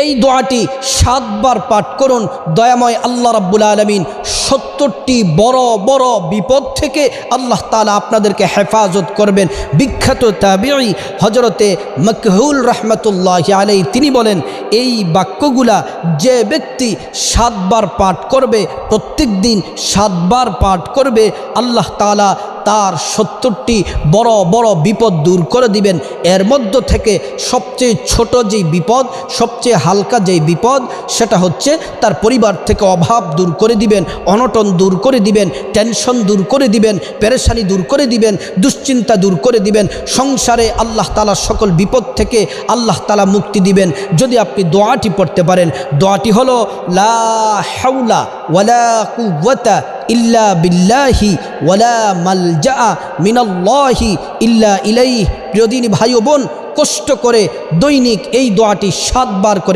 এই দোয়াটি 7 বার পাঠ করুন। দয়াময় আল্লাহ রাব্বুল আলামিন 70টি বড় বড় বিপদ থেকে আল্লাহ তাআলা আপনাদেরকে হেফাজত করবেন। বিখ্যাত তাবিঈ হযরতে মাকহুল রাহমাতুল্লাহি আলাইহি তিনি বলেন, এই বাক্যগুলা যে ব্যক্তি 7 বার পাঠ করবে, প্রত্যেক দিন 7 বার পাঠ করবে, আল্লাহ তাআলা তার 70টি বড় বড় বিপদ দূর করে দিবেন। এর মধ্য থেকে সবচেয়ে ছোট যেই বিপদ, সবচেয়ে হালকা যেই বিপদ, সেটা হচ্ছে তার পরিবার থেকে অভাব দূর করে দিবেন, অনটন দূর করে দিবেন, টেনশন দূর করে দিবেন, পেরেশানি দূর করে দিবেন, দুশ্চিন্তা দূর করে দিবেন। সংসারে আল্লাহ তাআলা সকল বিপদ থেকে আল্লাহ তাআলা মুক্তি দিবেন যদি আপনি দোয়াটি পড়তে পারেন। দোয়াটি হলো লা হাওলা ওয়ালা কুওয়াতা ইল্লা বিল্লাহি ওয়ালা মালজা মিনাল্লাহি ইল্লা ইলাইহি। প্রিয় দিনী ভাই ও বোন, কষ্ট করে দৈনিক এই দোয়াটি 7 বার করে